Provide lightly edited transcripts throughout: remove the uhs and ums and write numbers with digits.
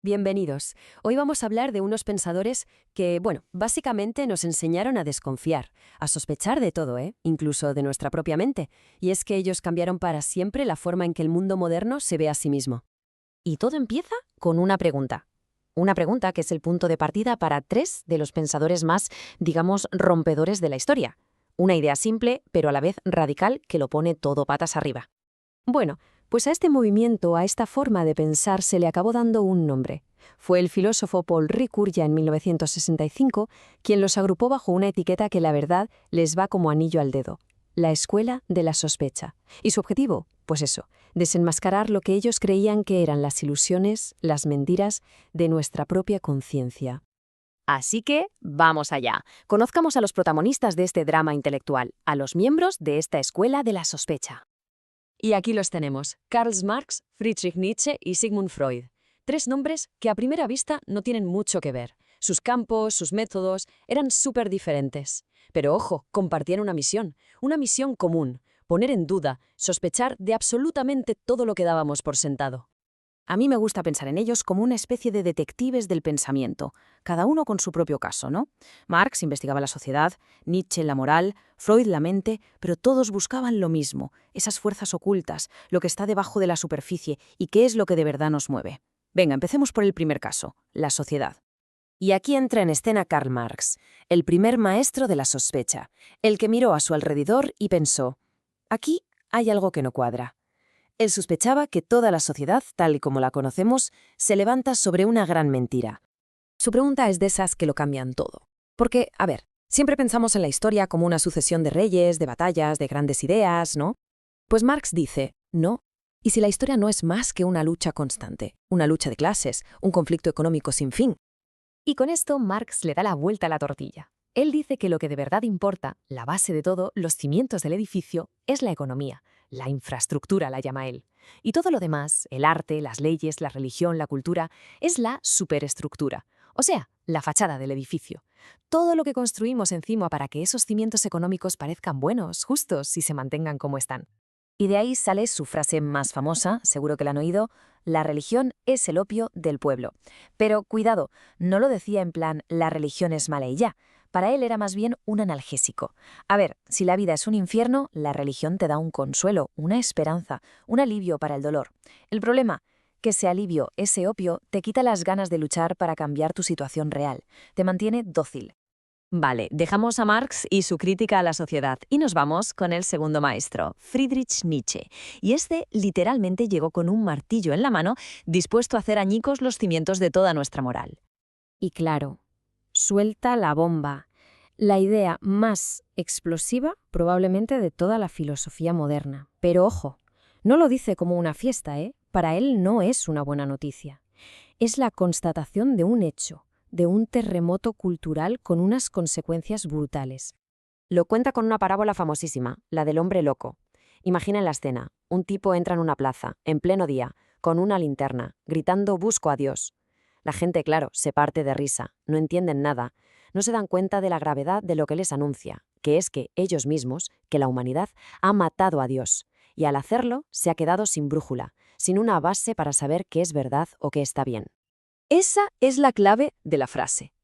Bienvenidos. Hoy vamos a hablar de unos pensadores que, básicamente nos enseñaron a desconfiar, a sospechar de todo, incluso de nuestra propia mente. Y es que ellos cambiaron para siempre la forma en que el mundo moderno se ve a sí mismo. Y todo empieza con una pregunta. Una pregunta que es el punto de partida para tres de los pensadores más, digamos, rompedores de la historia. Una idea simple, pero a la vez radical, que lo pone todo patas arriba. Bueno, pues a este movimiento, a esta forma de pensar, se le acabó dando un nombre. Fue el filósofo Paul Ricoeur, ya en 1965, quien los agrupó bajo una etiqueta que la verdad les va como anillo al dedo: la escuela de la sospecha. ¿Y su objetivo? Pues eso, desenmascarar lo que ellos creían que eran las ilusiones, las mentiras de nuestra propia conciencia. Así que, vamos allá. Conozcamos a los protagonistas de este drama intelectual, a los miembros de esta escuela de la sospecha. Y aquí los tenemos: Karl Marx, Friedrich Nietzsche y Sigmund Freud. Tres nombres que a primera vista no tienen mucho que ver. Sus campos, sus métodos eran súper diferentes. Pero ojo, compartían una misión común: poner en duda, sospechar de absolutamente todo lo que dábamos por sentado. A mí me gusta pensar en ellos como una especie de detectives del pensamiento, cada uno con su propio caso, ¿no? Marx investigaba la sociedad, Nietzsche la moral, Freud la mente, pero todos buscaban lo mismo, esas fuerzas ocultas, lo que está debajo de la superficie y qué es lo que de verdad nos mueve. Venga, empecemos por el primer caso, la sociedad. Y aquí entra en escena Karl Marx, el primer maestro de la sospecha, el que miró a su alrededor y pensó: aquí hay algo que no cuadra. Él sospechaba que toda la sociedad, tal y como la conocemos, se levanta sobre una gran mentira. Su pregunta es de esas que lo cambian todo. Porque, siempre pensamos en la historia como una sucesión de reyes, de batallas, de grandes ideas, ¿no? Pues Marx dice, no. ¿Y si la historia no es más que una lucha constante, una lucha de clases, un conflicto económico sin fin? Y con esto Marx le da la vuelta a la tortilla. Él dice que lo que de verdad importa, la base de todo, los cimientos del edificio, es la economía. La infraestructura la llama él. Y todo lo demás, el arte, las leyes, la religión, la cultura, es la superestructura. O sea, la fachada del edificio. Todo lo que construimos encima para que esos cimientos económicos parezcan buenos, justos y se mantengan como están. Y de ahí sale su frase más famosa, seguro que la han oído: la religión es el opio del pueblo. Pero cuidado, no lo decía en plan la religión es mala y ya. Para él era más bien un analgésico. Si la vida es un infierno, la religión te da un consuelo, una esperanza, un alivio para el dolor. El problema, que ese alivio, ese opio, te quita las ganas de luchar para cambiar tu situación real. Te mantiene dócil. Vale, dejamos a Marx y su crítica a la sociedad y nos vamos con el segundo maestro, Friedrich Nietzsche. Y este literalmente llegó con un martillo en la mano, dispuesto a hacer añicos los cimientos de toda nuestra moral. Y claro, suelta la bomba. La idea más explosiva probablemente de toda la filosofía moderna. Pero ojo, no lo dice como una fiesta, Para él no es una buena noticia. Es la constatación de un hecho, de un terremoto cultural con unas consecuencias brutales. Lo cuenta con una parábola famosísima, la del hombre loco. Imaginen la escena: un tipo entra en una plaza, en pleno día, con una linterna, gritando «busco a Dios». La gente, claro, se parte de risa, no entienden nada, no se dan cuenta de la gravedad de lo que les anuncia, que es que ellos mismos, que la humanidad, ha matado a Dios, y al hacerlo se ha quedado sin brújula, sin una base para saber qué es verdad o qué está bien. Esa es la clave de la frase.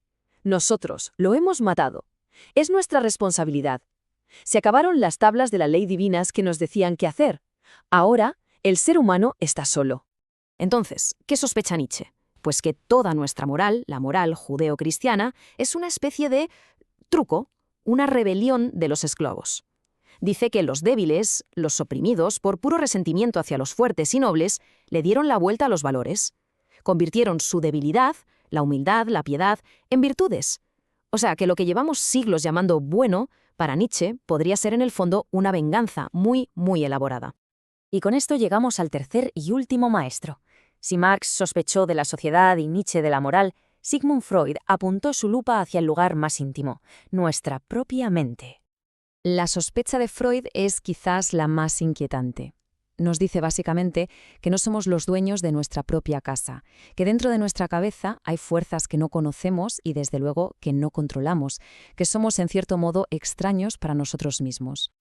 Nosotros lo hemos matado. Es nuestra responsabilidad. Se acabaron las tablas de la ley divinas que nos decían qué hacer. Ahora, el ser humano está solo. Entonces, ¿qué sospecha Nietzsche? Pues que toda nuestra moral, la moral judeo-cristiana, es una especie de truco, una rebelión de los esclavos. Dice que los débiles, los oprimidos, por puro resentimiento hacia los fuertes y nobles, le dieron la vuelta a los valores. Convirtieron su debilidad, la humildad, la piedad, en virtudes. O sea, que lo que llevamos siglos llamando bueno, para Nietzsche podría ser en el fondo una venganza muy, muy elaborada. Y con esto llegamos al tercer y último maestro. Si Marx sospechó de la sociedad y Nietzsche de la moral, Sigmund Freud apuntó su lupa hacia el lugar más íntimo, nuestra propia mente. La sospecha de Freud es quizás la más inquietante. Nos dice básicamente que no somos los dueños de nuestra propia casa, que dentro de nuestra cabeza hay fuerzas que no conocemos y desde luego que no controlamos, que somos en cierto modo extraños para nosotros mismos.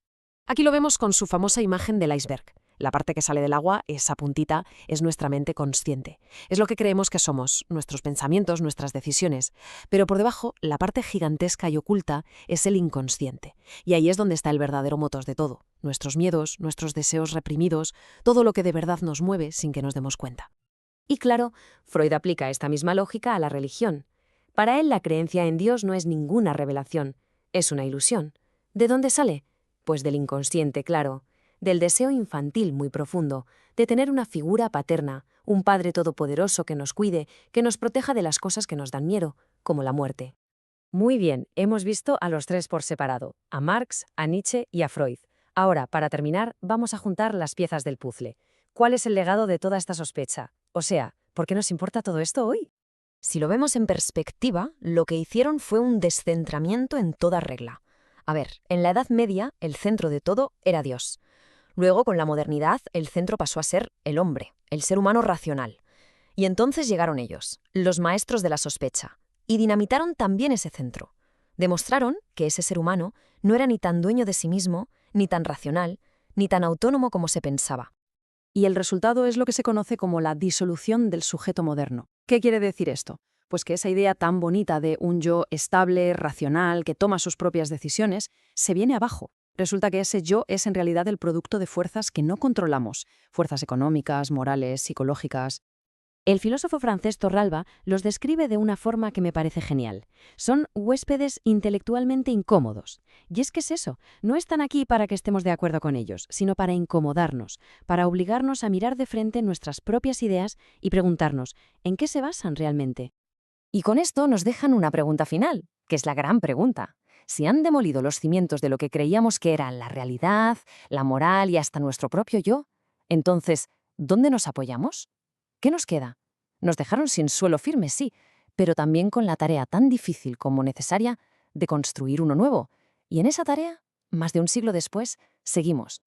Aquí lo vemos con su famosa imagen del iceberg. La parte que sale del agua, esa puntita, es nuestra mente consciente. Es lo que creemos que somos, nuestros pensamientos, nuestras decisiones. Pero por debajo, la parte gigantesca y oculta es el inconsciente. Y ahí es donde está el verdadero motor de todo. Nuestros miedos, nuestros deseos reprimidos, todo lo que de verdad nos mueve sin que nos demos cuenta. Y claro, Freud aplica esta misma lógica a la religión. Para él la creencia en Dios no es ninguna revelación, es una ilusión. ¿De dónde sale? Pues del inconsciente, claro, del deseo infantil muy profundo, de tener una figura paterna, un padre todopoderoso que nos cuide, que nos proteja de las cosas que nos dan miedo, como la muerte. Muy bien, hemos visto a los tres por separado, a Marx, a Nietzsche y a Freud. Ahora, para terminar, vamos a juntar las piezas del puzzle. ¿Cuál es el legado de toda esta sospecha? O sea, ¿por qué nos importa todo esto hoy? Si lo vemos en perspectiva, lo que hicieron fue un descentramiento en toda regla. A ver, en la Edad Media, el centro de todo era Dios. Luego, con la modernidad, el centro pasó a ser el hombre, el ser humano racional. Y entonces llegaron ellos, los maestros de la sospecha, y dinamitaron también ese centro. Demostraron que ese ser humano no era ni tan dueño de sí mismo, ni tan racional, ni tan autónomo como se pensaba. Y el resultado es lo que se conoce como la disolución del sujeto moderno. ¿Qué quiere decir esto? Pues que esa idea tan bonita de un yo estable, racional, que toma sus propias decisiones, se viene abajo. Resulta que ese yo es en realidad el producto de fuerzas que no controlamos, fuerzas económicas, morales, psicológicas. El filósofo francés Torralba los describe de una forma que me parece genial. Son huéspedes intelectualmente incómodos. Y es que es eso, no están aquí para que estemos de acuerdo con ellos, sino para incomodarnos, para obligarnos a mirar de frente nuestras propias ideas y preguntarnos, ¿en qué se basan realmente? Y con esto nos dejan una pregunta final, que es la gran pregunta. Si han demolido los cimientos de lo que creíamos que era la realidad, la moral y hasta nuestro propio yo, entonces, ¿dónde nos apoyamos? ¿Qué nos queda? Nos dejaron sin suelo firme, sí, pero también con la tarea tan difícil como necesaria de construir uno nuevo. Y en esa tarea, más de un siglo después, seguimos.